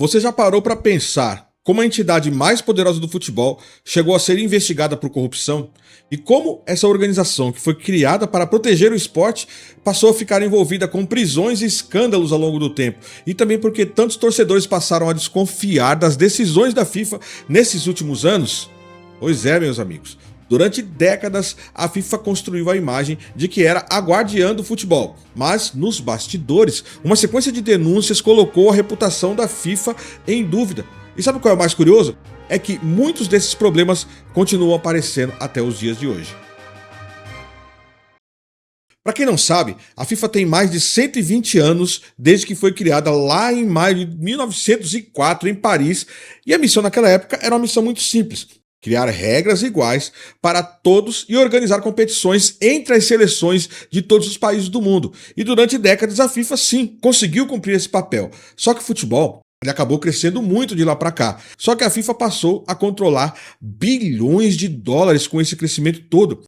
Você já parou para pensar como a entidade mais poderosa do futebol chegou a ser investigada por corrupção? E como essa organização, que foi criada para proteger o esporte, passou a ficar envolvida com prisões e escândalos ao longo do tempo? E também porque tantos torcedores passaram a desconfiar das decisões da FIFA nesses últimos anos? Pois é, meus amigos. Durante décadas, a FIFA construiu a imagem de que era a guardiã do futebol, mas nos bastidores, uma sequência de denúncias colocou a reputação da FIFA em dúvida. E sabe qual é o mais curioso? É que muitos desses problemas continuam aparecendo até os dias de hoje. Para quem não sabe, a FIFA tem mais de 120 anos desde que foi criada lá em maio de 1904 em Paris, e a missão naquela época era uma missão muito simples: criar regras iguais para todos e organizar competições entre as seleções de todos os países do mundo. E durante décadas a FIFA sim conseguiu cumprir esse papel. Só que o futebol ele acabou crescendo muito de lá para cá. Só que a FIFA passou a controlar bilhões de dólares com esse crescimento todo.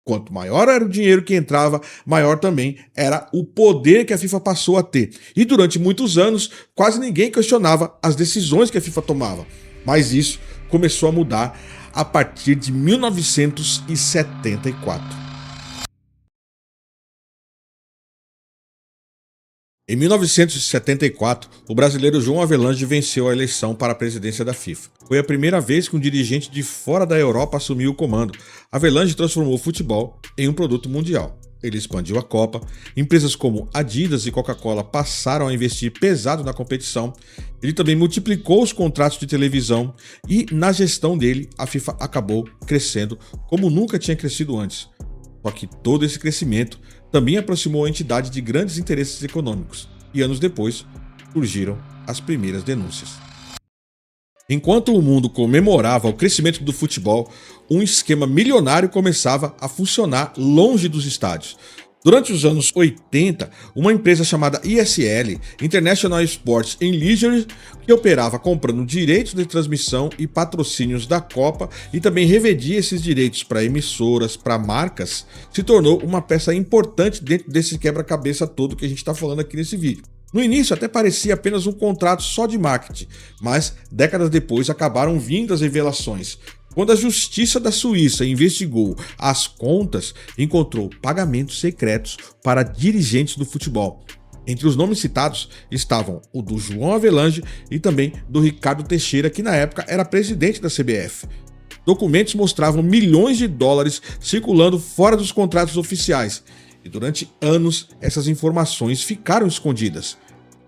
Quanto maior era o dinheiro que entrava, maior também era o poder que a FIFA passou a ter. E durante muitos anos, quase ninguém questionava as decisões que a FIFA tomava. Mas isso começou a mudar a partir de 1974. Em 1974, o brasileiro João Avelange venceu a eleição para a presidência da FIFA. Foi a primeira vez que um dirigente de fora da Europa assumiu o comando. Avelange transformou o futebol em um produto mundial. Ele expandiu a Copa, empresas como Adidas e Coca-Cola passaram a investir pesado na competição, ele também multiplicou os contratos de televisão e, na gestão dele, a FIFA acabou crescendo como nunca tinha crescido antes. Só que todo esse crescimento também aproximou a entidade de grandes interesses econômicos, e anos depois surgiram as primeiras denúncias. Enquanto o mundo comemorava o crescimento do futebol, um esquema milionário começava a funcionar longe dos estádios. Durante os anos 80, uma empresa chamada ISL, International Sports and Leisure, que operava comprando direitos de transmissão e patrocínios da Copa e também revendia esses direitos para emissoras, para marcas, se tornou uma peça importante dentro desse quebra-cabeça todo que a gente está falando aqui nesse vídeo. No início até parecia apenas um contrato só de marketing, mas décadas depois acabaram vindo as revelações. Quando a Justiça da Suíça investigou as contas, encontrou pagamentos secretos para dirigentes do futebol. Entre os nomes citados estavam o do João Avelange e também do Ricardo Teixeira, que na época era presidente da CBF. Documentos mostravam milhões de dólares circulando fora dos contratos oficiais, e durante anos essas informações ficaram escondidas.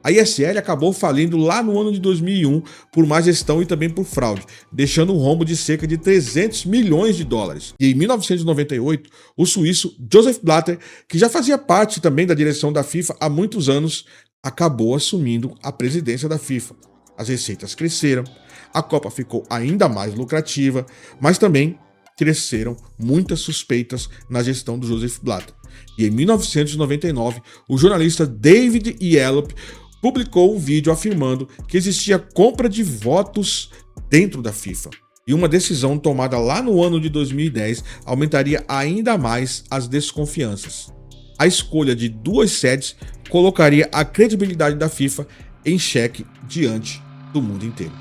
A ISL acabou falindo lá no ano de 2001 por má gestão e também por fraude, deixando um rombo de cerca de 300 milhões de dólares. E em 1998, o suíço Joseph Blatter, que já fazia parte também da direção da FIFA há muitos anos, acabou assumindo a presidência da FIFA. As receitas cresceram, a Copa ficou ainda mais lucrativa, mas também cresceram muitas suspeitas na gestão do Joseph Blatter. E em 1999, o jornalista David Yallop publicou um vídeo afirmando que existia compra de votos dentro da FIFA. E uma decisão tomada lá no ano de 2010 aumentaria ainda mais as desconfianças. A escolha de duas sedes colocaria a credibilidade da FIFA em xeque diante do mundo inteiro.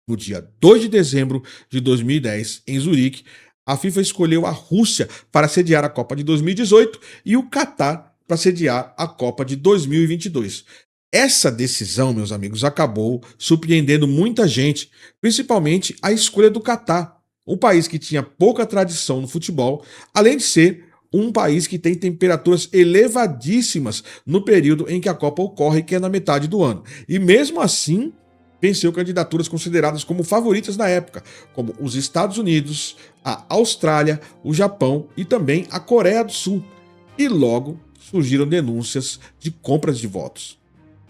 No dia 2 de dezembro de 2010, em Zurique, a FIFA escolheu a Rússia para sediar a Copa de 2018 e o Catar para sediar a Copa de 2022. Essa decisão, meus amigos, acabou surpreendendo muita gente, principalmente a escolha do Catar, um país que tinha pouca tradição no futebol, além de ser um país que tem temperaturas elevadíssimas no período em que a Copa ocorre, que é na metade do ano. E mesmo assim, venceu candidaturas consideradas como favoritas na época, como os Estados Unidos, a Austrália, o Japão e também a Coreia do Sul. E logo surgiram denúncias de compras de votos.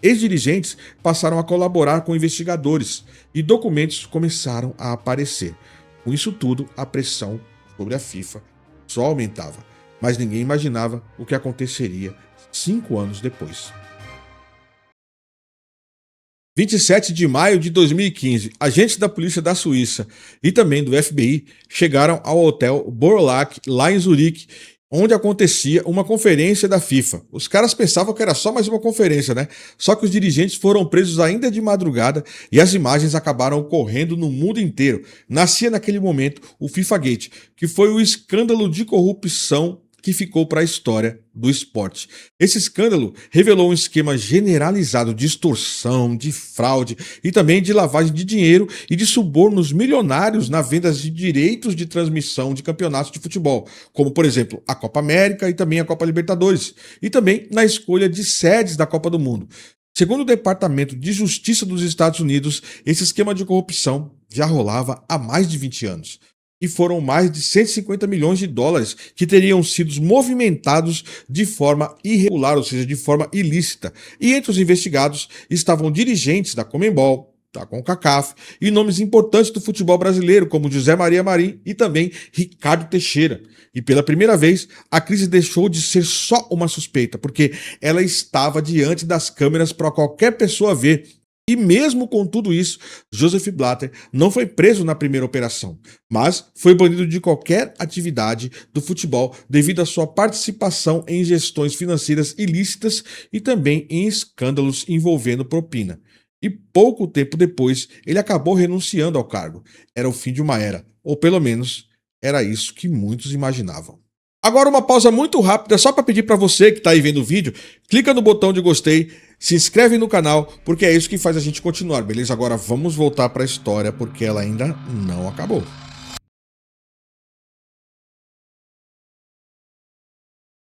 Ex-dirigentes passaram a colaborar com investigadores e documentos começaram a aparecer. Com isso tudo, a pressão sobre a FIFA só aumentava, mas ninguém imaginava o que aconteceria 5 anos depois. 27 de maio de 2015, agentes da polícia da Suíça e também do FBI chegaram ao hotel Borlaug, lá em Zurique, onde acontecia uma conferência da FIFA. Os caras pensavam que era só mais uma conferência, né? Só que os dirigentes foram presos ainda de madrugada e as imagens acabaram correndo no mundo inteiro. Nascia naquele momento o FIFA Gate, que foi o escândalo de corrupção que ficou para a história do esporte. Esse escândalo revelou um esquema generalizado de extorsão, de fraude e também de lavagem de dinheiro e de subornos milionários na venda de direitos de transmissão de campeonatos de futebol, como por exemplo a Copa América e também a Copa Libertadores, e também na escolha de sedes da Copa do Mundo. Segundo o Departamento de Justiça dos Estados Unidos, esse esquema de corrupção já rolava há mais de 20 anos. E foram mais de 150 milhões de dólares que teriam sido movimentados de forma irregular, ou seja, de forma ilícita. E entre os investigados estavam dirigentes da Conmebol, da CONCACAF e nomes importantes do futebol brasileiro, como José Maria Marim e também Ricardo Teixeira. E pela primeira vez, a crise deixou de ser só uma suspeita, porque ela estava diante das câmeras para qualquer pessoa ver. E mesmo com tudo isso, Joseph Blatter não foi preso na primeira operação, mas foi banido de qualquer atividade do futebol devido à sua participação em gestões financeiras ilícitas e também em escândalos envolvendo propina. E pouco tempo depois, ele acabou renunciando ao cargo. Era o fim de uma era, ou pelo menos era isso que muitos imaginavam. Agora uma pausa muito rápida só para pedir para você que está aí vendo o vídeo, clica no botão de gostei, se inscreve no canal, porque é isso que faz a gente continuar, beleza? Agora vamos voltar para a história, porque ela ainda não acabou.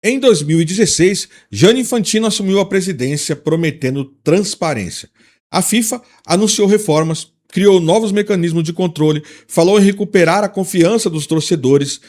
Em 2016, Gianni Infantino assumiu a presidência prometendo transparência. A FIFA anunciou reformas, criou novos mecanismos de controle, falou em recuperar a confiança dos torcedores.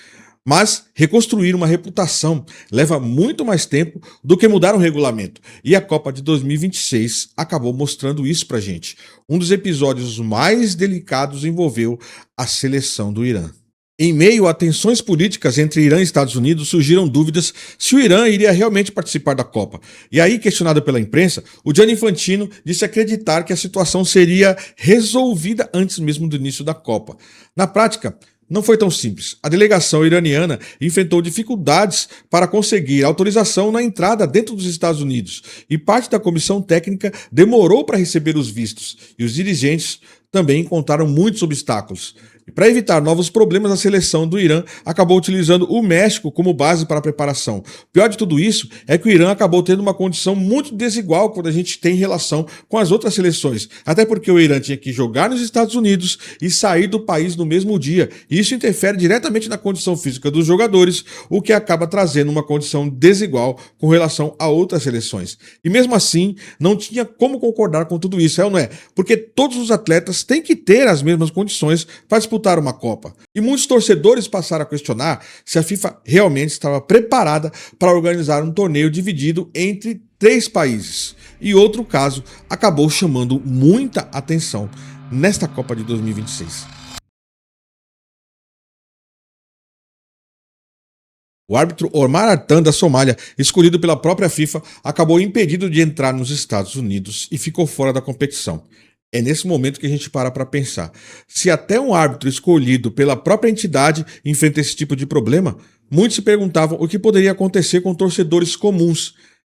Mas reconstruir uma reputação leva muito mais tempo do que mudar um regulamento. E a Copa de 2026 acabou mostrando isso pra gente. Um dos episódios mais delicados envolveu a seleção do Irã. Em meio a tensões políticas entre Irã e Estados Unidos, surgiram dúvidas se o Irã iria realmente participar da Copa. E aí, questionado pela imprensa, o Gianni Infantino disse acreditar que a situação seria resolvida antes mesmo do início da Copa. Na prática, não foi tão simples. A delegação iraniana enfrentou dificuldades para conseguir autorização na entrada dentro dos Estados Unidos e parte da comissão técnica demorou para receber os vistos e os dirigentes também encontraram muitos obstáculos. E para evitar novos problemas, a seleção do Irã acabou utilizando o México como base para a preparação. O pior de tudo isso é que o Irã acabou tendo uma condição muito desigual quando a gente tem relação com as outras seleções. Até porque o Irã tinha que jogar nos Estados Unidos e sair do país no mesmo dia. E isso interfere diretamente na condição física dos jogadores, o que acaba trazendo uma condição desigual com relação a outras seleções. E mesmo assim, não tinha como concordar com tudo isso, é ou não é? Porque todos os atletas têm que ter as mesmas condições para disputar uma Copa. E muitos torcedores passaram a questionar se a FIFA realmente estava preparada para organizar um torneio dividido entre 3 países. E outro caso acabou chamando muita atenção nesta Copa de 2026. O árbitro Omar Artan, da Somália, escolhido pela própria FIFA, acabou impedido de entrar nos Estados Unidos e ficou fora da competição. É nesse momento que a gente para pensar. Se até um árbitro escolhido pela própria entidade enfrenta esse tipo de problema, muitos se perguntavam o que poderia acontecer com torcedores comuns.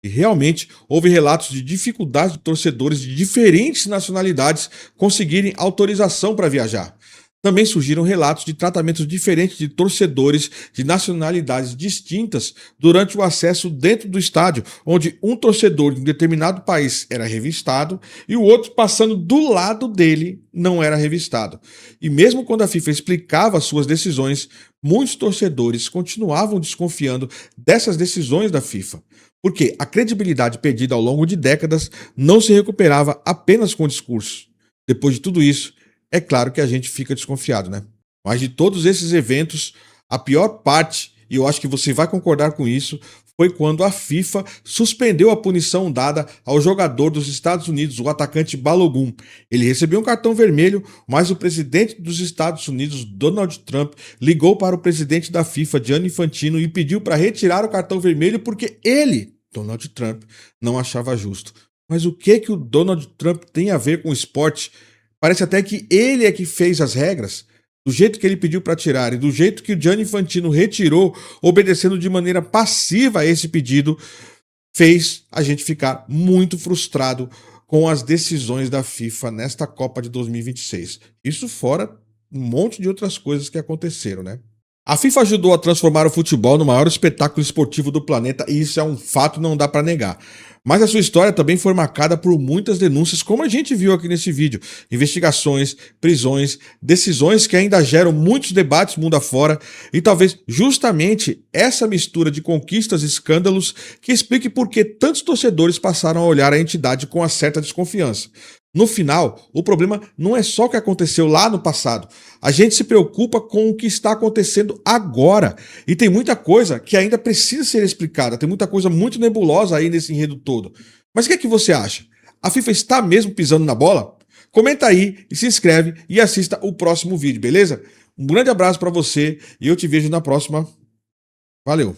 E realmente houve relatos de dificuldade de torcedores de diferentes nacionalidades conseguirem autorização para viajar. Também surgiram relatos de tratamentos diferentes de torcedores de nacionalidades distintas durante o acesso dentro do estádio, onde um torcedor de um determinado país era revistado e o outro, passando do lado dele, não era revistado. E mesmo quando a FIFA explicava suas decisões, muitos torcedores continuavam desconfiando dessas decisões da FIFA, porque a credibilidade perdida ao longo de décadas não se recuperava apenas com discurso. Depois de tudo isso, é claro que a gente fica desconfiado, né? Mas de todos esses eventos, a pior parte, e eu acho que você vai concordar com isso, foi quando a FIFA suspendeu a punição dada ao jogador dos Estados Unidos, o atacante Balogun. Ele recebeu um cartão vermelho, mas o presidente dos Estados Unidos, Donald Trump, ligou para o presidente da FIFA, Gianni Infantino, e pediu para retirar o cartão vermelho porque ele, Donald Trump, não achava justo. Mas o que o Donald Trump tem a ver com o esporte? Parece até que ele é que fez as regras. do jeito que ele pediu para tirar e do jeito que o Gianni Infantino retirou, obedecendo de maneira passiva a esse pedido, fez a gente ficar muito frustrado com as decisões da FIFA nesta Copa de 2026. Isso fora um monte de outras coisas que aconteceram, né? A FIFA ajudou a transformar o futebol no maior espetáculo esportivo do planeta e isso é um fato, não dá para negar. Mas a sua história também foi marcada por muitas denúncias, como a gente viu aqui nesse vídeo. Investigações, prisões, decisões que ainda geram muitos debates mundo afora e talvez justamente essa mistura de conquistas e escândalos que explique por que tantos torcedores passaram a olhar a entidade com uma certa desconfiança. No final, o problema não é só o que aconteceu lá no passado. A gente se preocupa com o que está acontecendo agora. E tem muita coisa que ainda precisa ser explicada. Tem muita coisa muito nebulosa aí nesse enredo todo. Mas o que é que você acha? A FIFA está mesmo pisando na bola? Comenta aí e se inscreve e assista o próximo vídeo, beleza? Um grande abraço para você e eu te vejo na próxima. Valeu!